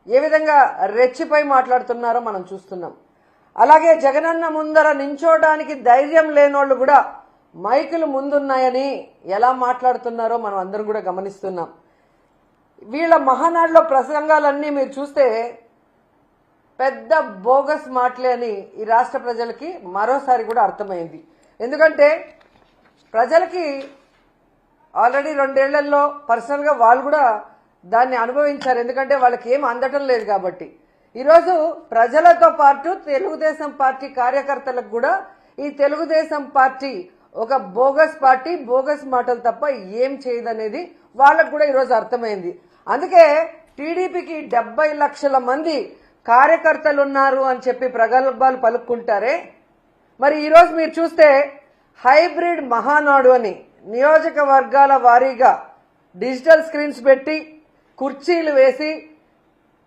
ఏ విధంగా రెచ్చిపోయి మాట్లాడుతున్నారో మనం చూస్తున్నాం. అలాగే జగనన్న ముందర నించోడానికి ధైర్యం లేనోళ్ళు కూడా మైకులు ముందున్నాయని ఎలా మాట్లాడుతున్నారో మనం అందరం కూడా గమనిస్తున్నాం. వీళ్ళ మహానాడులో ప్రసంగాలన్నీ మీరు చూస్తే పెద్ద బోగస్ మాటలే అని ఈ రాష్ట్ర ప్రజలకి మరోసారి కూడా అర్థమైంది. ఎందుకంటే ప్రజలకి ఆల్రెడీ 2 ఏళ్లలో పర్సనల్గా వాళ్ళు కూడా దాన్ని అనుభవించారు. ఎందుకంటే వాళ్ళకి ఏం అందటం లేదు కాబట్టి. ఈరోజు ప్రజలతో పాటు తెలుగుదేశం పార్టీ కార్యకర్తలకు కూడా ఈ తెలుగుదేశం పార్టీ ఒక బోగస్ పార్టీ, బోగస్ మాటలు తప్ప ఏం చేయదనేది వాళ్ళకు కూడా ఈరోజు అర్థమైంది. అందుకే టీడీపీకి 70 లక్షల మంది కార్యకర్తలు ఉన్నారు అని చెప్పి ప్రగల్భాలు పలుక్కుంటారే, మరి ఈరోజు మీరు చూస్తే హైబ్రిడ్ మహానాడు అని నియోజకవర్గాల వారీగా డిజిటల్ స్క్రీన్స్ పెట్టి కుర్చీలు వేసి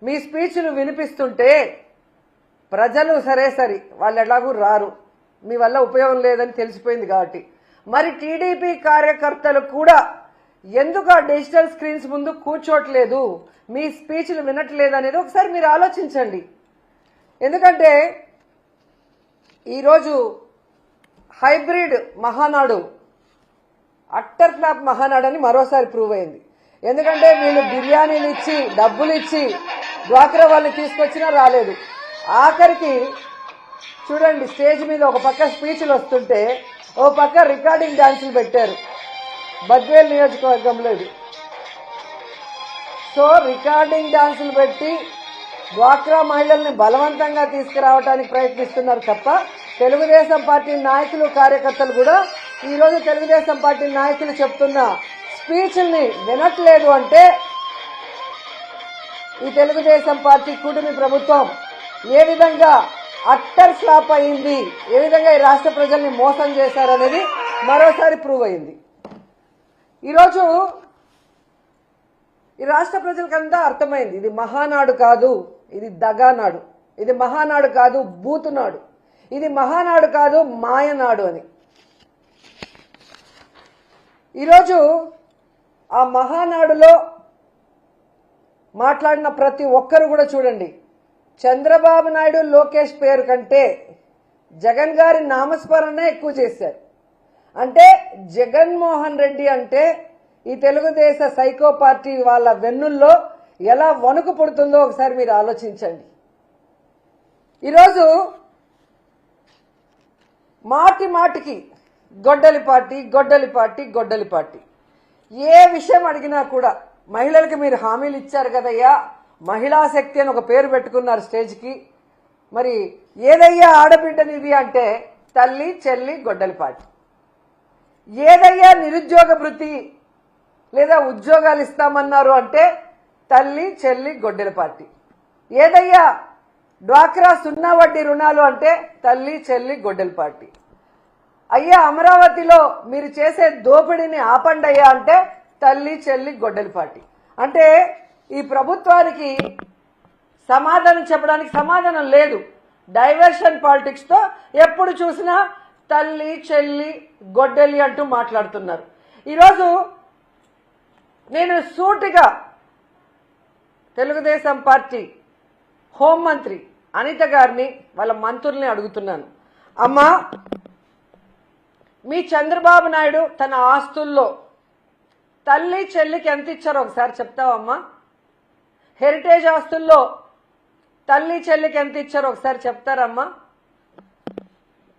మీ స్పీచ్లు వినిపిస్తుంటే ప్రజలు సరే వాళ్ళు ఎలాగూ రారు, మీ వల్ల ఉపయోగం లేదని తెలిసిపోయింది కాబట్టి మరి టీడీపీ కార్యకర్తలు కూడా ఎందుకు ఆ డిజిటల్ స్క్రీన్స్ ముందు కూర్చోట్లేదు, మీ స్పీచ్లు వినట్లేదు అనేది ఒకసారి మీరు ఆలోచించండి. ఎందుకంటే ఈరోజు hybrid Mahanadu utter flop Mahanadu అని మరోసారి ప్రూవ్ అయింది. ఎందుకంటే వీళ్ళు బిర్యానీలు ఇచ్చి డబ్బులు ఇచ్చి డ్వాక్రా వాళ్ళని తీసుకొచ్చినా రాలేదు. ఆఖరికి చూడండి, స్టేజ్ మీద ఒక పక్క స్పీచ్లు వస్తుంటే ఓ పక్క రికార్డింగ్ డాన్సులు పెట్టారు బద్వేల్ నియోజకవర్గంలో. ఇది సో రికార్డింగ్ డాన్సులు పెట్టి డ్వాక్రా మహిళల్ని బలవంతంగా తీసుకురావడానికి ప్రయత్నిస్తున్నారు తప్ప తెలుగుదేశం పార్టీ నాయకులు కార్యకర్తలు కూడా ఈరోజు తెలుగుదేశం పార్టీ నాయకులు చెప్తున్న స్పీచ్ల్ని వినట్లేదు. అంటే ఈ తెలుగుదేశం పార్టీ కూటమి ప్రభుత్వం ఏ విధంగా అట్టర్ ఫ్లాప్ అయింది, ఏ విధంగా ఈ రాష్ట్ర ప్రజల్ని మోసం చేశారనేది మరోసారి ప్రూవ్ అయింది. ఈరోజు ఈ రాష్ట్ర ప్రజలకంతా అర్థమైంది, ఇది మహానాడు కాదు, ఇది దగానాడు, ఇది మహానాడు కాదు బూతునాడు, ఇది మహానాడు కాదు మాయనాడు అని. ఈరోజు ఆ మహానాడులో మాట్లాడిన ప్రతి ఒక్కరు కూడా చూడండి, చంద్రబాబు నాయుడు లోకేష్ పేరు కంటే జగన్ గారి నామస్మరణ ఎక్కువ చేశారు. అంటే జగన్మోహన్ రెడ్డి అంటే ఈ తెలుగుదేశ సైకో పార్టీ వాళ్ళ వెన్నుల్లో ఎలా వణుకు పుడుతుందో ఒకసారి మీరు ఆలోచించండి. ఈరోజు మాటి మాటికి గొడ్డలి పార్టీ గొడ్డలి పార్టీ గొడ్డలి పార్టీ, ఏ విషయం అడిగినా కూడా మహిళలకు మీరు హామీలు ఇచ్చారు కదయ్యా, మహిళా శక్తి అని ఒక పేరు పెట్టుకున్నారు స్టేజ్కి. మరి ఏదయ్యా ఆడబిడ్డనివి అంటే తల్లి చెల్లి గొడ్డలి పార్టీ. ఏదయ్యా నిరుద్యోగ భృతి లేదా ఉద్యోగాలు ఇస్తామన్నారు అంటే తల్లి చెల్లి గొడ్డలి పార్టీ. ఏదయ్యా డ్వాక్రా 0 వడ్డీ రుణాలు అంటే తల్లి చెల్లి గొడ్డలి పార్టీ. అయ్యా అమరావతిలో మీరు చేసే దోపిడీని ఆపండి అయ్యా అంటే తల్లి చెల్లి గొడ్డలి పార్టీ. అంటే ఈ ప్రభుత్వానికి సమాధానం చెప్పడానికి సమాధానం లేదు. డైవర్షన్ పాలిటిక్స్ తో ఎప్పుడు చూసినా తల్లి చెల్లి గొడ్డలి అంటూ మాట్లాడుతున్నారు. ఈరోజు నేను సూటిగా తెలుగుదేశం పార్టీ హోంమంత్రి అనిత గారిని వాళ్ళ మంత్రుల్ని అడుగుతున్నాను, అమ్మా మీ చంద్రబాబు నాయుడు తన ఆస్తుల్లో తల్లి చెల్లికి ఎంత ఇచ్చారో ఒకసారి చెప్తావమ్మా? హెరిటేజ్ ఆస్తుల్లో తల్లి చెల్లికి ఎంత ఇచ్చారో ఒకసారి చెప్తారమ్మా?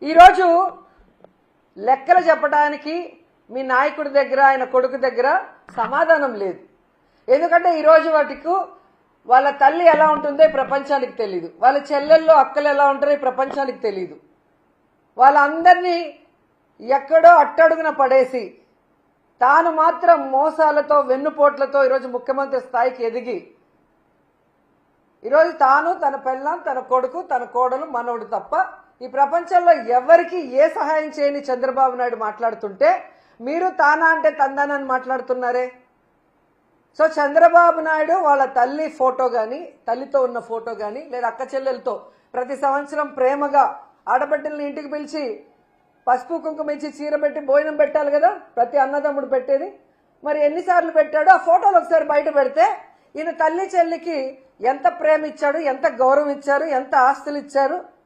ఈరోజు లెక్కలు చెప్పడానికి మీ నాయకుడి దగ్గర ఆయన కొడుకు దగ్గర సమాధానం లేదు. ఎందుకంటే ఈరోజు వాటికి వాళ్ళ తల్లి ఎలా ఉంటుందో ప్రపంచానికి తెలియదు, వాళ్ళ చెల్లెళ్ళు అక్కలు ఎలా ఉంటారో ప్రపంచానికి తెలియదు. వాళ్ళందరినీ ఎక్కడో అట్టడుగున పడేసి తాను మాత్రం మోసాలతో వెన్నుపోట్లతో ఈరోజు ముఖ్యమంత్రి స్థాయికి ఎదిగి ఈరోజు తాను తన పెళ్ళాం తన కొడుకు తన కోడలు మనవడు తప్ప ఈ ప్రపంచంలో ఎవరికి ఏ సహాయం చేయని చంద్రబాబు నాయుడు మాట్లాడుతుంటే మీరు తానా అంటే తందానని మాట్లాడుతున్నారే. సో చంద్రబాబు నాయుడు వాళ్ళ తల్లి ఫోటో కానీ తల్లితో ఉన్న ఫోటో కానీ లేదా అక్క చెల్లెలతో ప్రతి సంవత్సరం ప్రేమగా ఆడబిడ్డల్ని ఇంటికి పిలిచి పసుపు కుంకుమ ఇచ్చి చీర పెట్టి భోజనం పెట్టాలి కదా ప్రతి అన్నదమ్ముడు పెట్టేది. మరి ఎన్నిసార్లు పెట్టాడో ఆ ఫోటోలు ఒకసారి బయట పెడితే ఈయన తల్లి చెల్లికి ఎంత ప్రేమ ఇచ్చాడు, ఎంత గౌరవం ఇచ్చారు, ఎంత ఆస్తులు ఇచ్చారు,